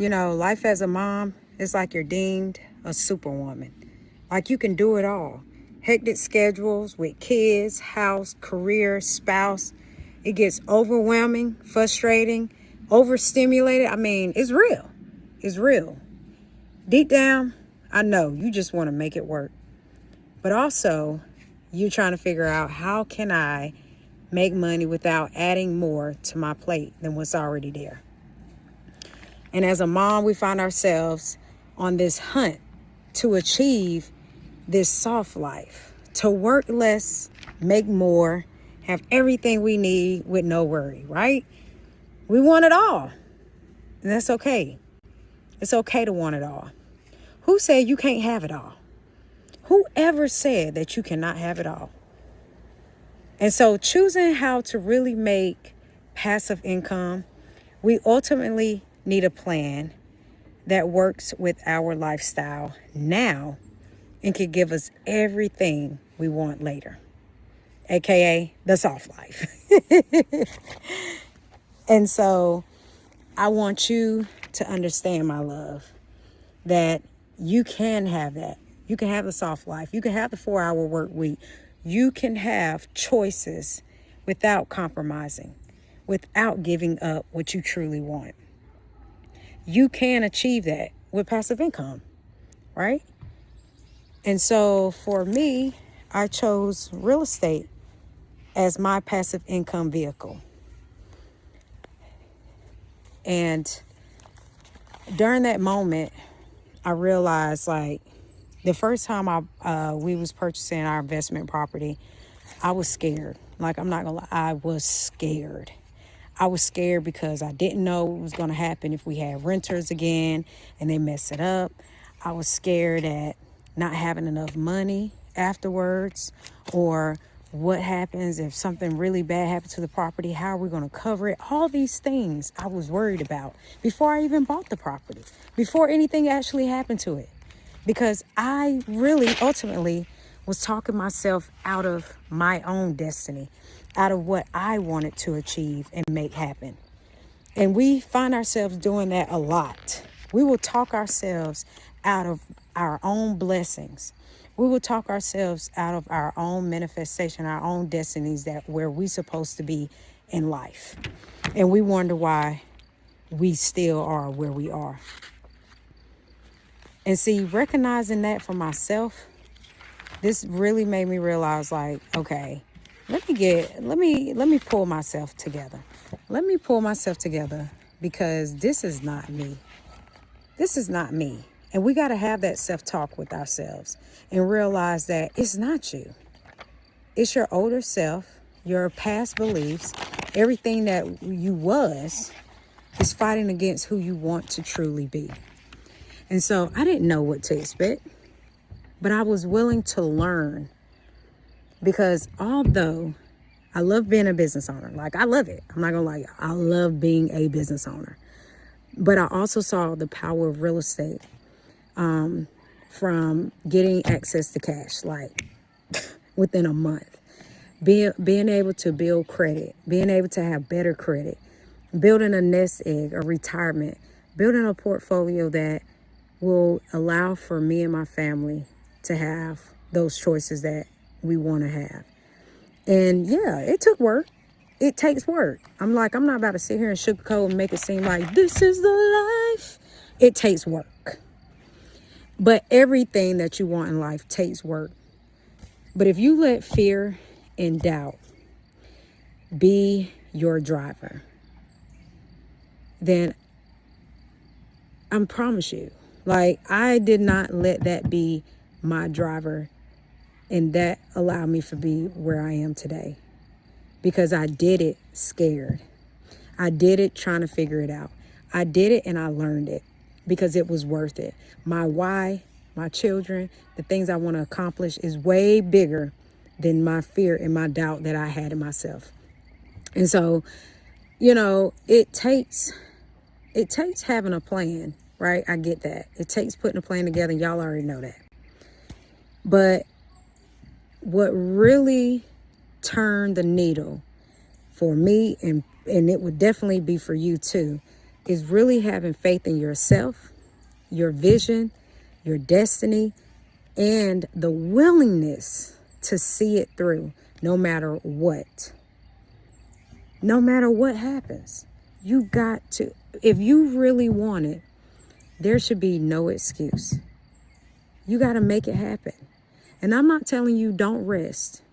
life as a mom is like you're deemed a superwoman. Like you can do it all. Hectic schedules with kids, house, career, spouse. It gets overwhelming, frustrating, overstimulated. I mean, it's real. It's real. Deep down, I know you just want to make it work. But also, you're trying to figure out, how can I make money without adding more to my plate than what's already there? And as a mom, we find ourselves on this hunt to achieve this soft life, to work less, make more, have everything we need with no worry, right? We want it all. And that's okay. It's okay to want it all. Who said you can't have it all? Whoever said that you cannot have it all? And so choosing how to really make passive income, we ultimately need a plan that works with our lifestyle now and can give us everything we want later, aka the soft life. And so I want you to understand, my love, that you can have that. You can have the soft life. You can have the 4-hour work week. You can have choices without compromising, without giving up what you truly want. You can achieve that with passive income, right? And so for me, I chose real estate as my passive income vehicle. And during that moment, I realized, like, the first time we was purchasing our investment property, I was scared. Like, I'm not gonna lie, I was scared. I was scared because I didn't know what was gonna happen if we had renters again and they mess it up. I was scared at not having enough money afterwards, or what happens if something really bad happens to the property? How are we going to cover it? All these things I was worried about before I even bought the property, before anything actually happened to it, because I really ultimately was talking myself out of my own destiny, out of what I wanted to achieve and make happen. And we find ourselves doing that a lot. We will talk ourselves out of our own blessings. We will talk ourselves out of our own manifestation, our own destinies, that where we're supposed to be in life. And we wonder why we still are where we are. And see, recognizing that for myself, this really made me realize, like, okay, let me pull myself together. Let me pull myself together, because this is not me. This is not me. And we got to have that self-talk with ourselves and realize that it's not you. It's your older self, your past beliefs, everything that you was is fighting against who you want to truly be. And so I didn't know what to expect, but I was willing to learn, because although I love being a business owner, like, I love it. I'm not going to lie, I love being a business owner. But I also saw the power of real estate. From getting access to cash, like within a month, being able to build credit, being able to have better credit, building a nest egg, a retirement, building a portfolio that will allow for me and my family to have those choices that we want to have. And yeah, it took work. It takes work. I'm not about to sit here and sugarcoat and make it seem like this is the life. It takes work. But everything that you want in life takes work. But if you let fear and doubt be your driver, then I promise you, like, I did not let that be my driver, and that allowed me to be where I am today, because I did it scared. I did it trying to figure it out. I did it and I learned it, because it was worth it. My why, my children, the things I want to accomplish is way bigger than my fear and my doubt that I had in myself. And so, it takes having a plan, right? I get that. It takes putting a plan together, and y'all already know that. But what really turned the needle for me, and it would definitely be for you too, is really having faith in yourself, your vision, your destiny, and the willingness to see it through no matter what. No matter what happens, you got to, if you really want it, there should be no excuse. You got to make it happen. And I'm not telling you don't rest.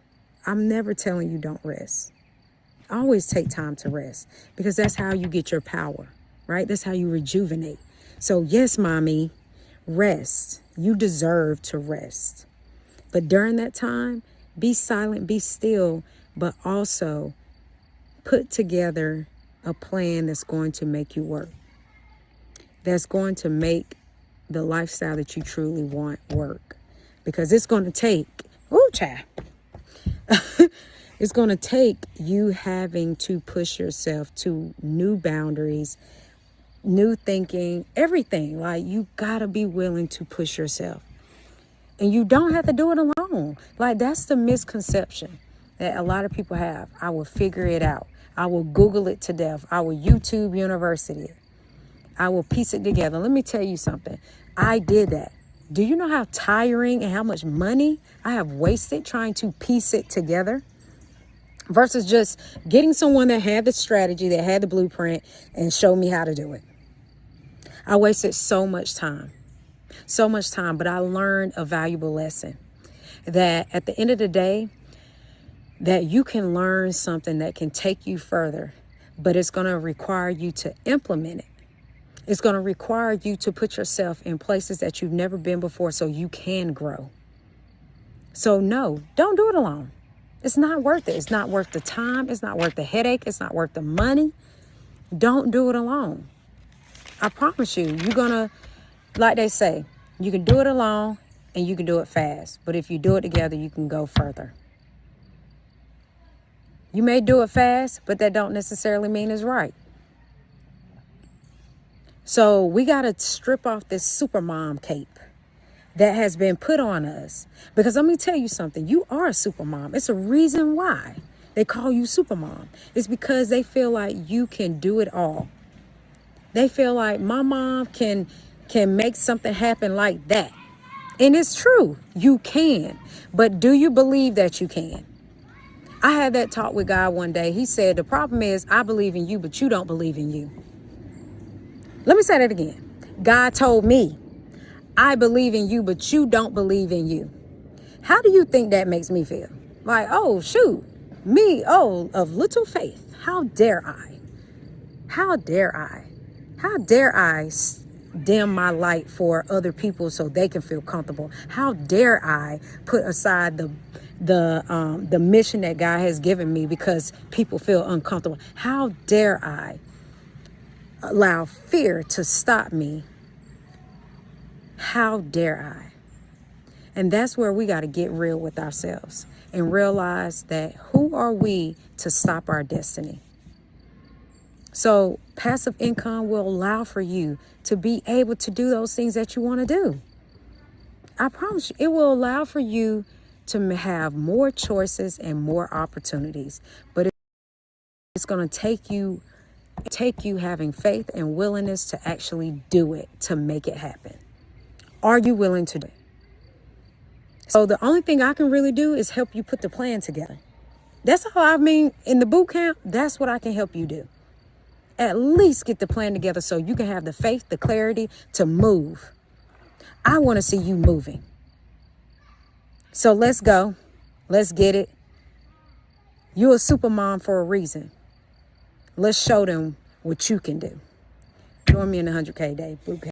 I'm never telling you don't rest. Always take time to rest, because that's how you get your power, right? That's how you rejuvenate. So yes, mommy, rest. You deserve to rest. But during that time, be silent, be still, but also put together a plan that's going to make you work. That's going to make the lifestyle that you truly want work. Because it's going to take, child. It's going to take you having to push yourself to new boundaries, new thinking, everything. Like, you got to be willing to push yourself. And you don't have to do it alone. Like, that's the misconception that a lot of people have. I will figure it out. I will Google it to death. I will YouTube University it. I will piece it together. Let me tell you something. I did that. Do you know how tiring and how much money I have wasted trying to piece it together? Versus just getting someone that had the strategy, that had the blueprint, and show me how to do it. I wasted so much time, but I learned a valuable lesson. That at the end of the day, that you can learn something that can take you further, but it's going to require you to implement it. It's going to require you to put yourself in places that you've never been before so you can grow. So no, don't do it alone. It's not worth it. It's not worth the time. It's not worth the headache. It's not worth the money. Don't do it alone. I promise you, you're going to, like they say, you can do it alone and you can do it fast. But if you do it together, you can go further. You may do it fast, but that don't necessarily mean it's right. So we got to strip off this supermom cape that has been put on us. Because let me tell you something. You are a supermom. It's a reason why they call you supermom. It's because they feel like you can do it all. They feel like my mom can make something happen like that. And it's true. You can. But do you believe that you can? I had that talk with God one day. He said, the problem is I believe in you, but you don't believe in you. Let me say that again. God told me, I believe in you, but you don't believe in you. How do you think that makes me feel? Like, oh, shoot, me, of little faith. How dare I? How dare I? How dare I dim my light for other people so they can feel comfortable? How dare I put aside the mission that God has given me because people feel uncomfortable? How dare I allow fear to stop me? How dare I? And that's where we got to get real with ourselves and realize that who are we to stop our destiny? So passive income will allow for you to be able to do those things that you want to do. I promise you, it will allow for you to have more choices and more opportunities. But it's going to take you having faith and willingness to actually do it, to make it happen. Are you willing to do it? So the only thing I can really do is help you put the plan together. That's all I mean. In the boot camp, that's what I can help you do. At least get the plan together so you can have the faith, the clarity to move. I want to see you moving. So let's go. Let's get it. You're a super mom for a reason. Let's show them what you can do. Join me in the 100K Day Bootcamp.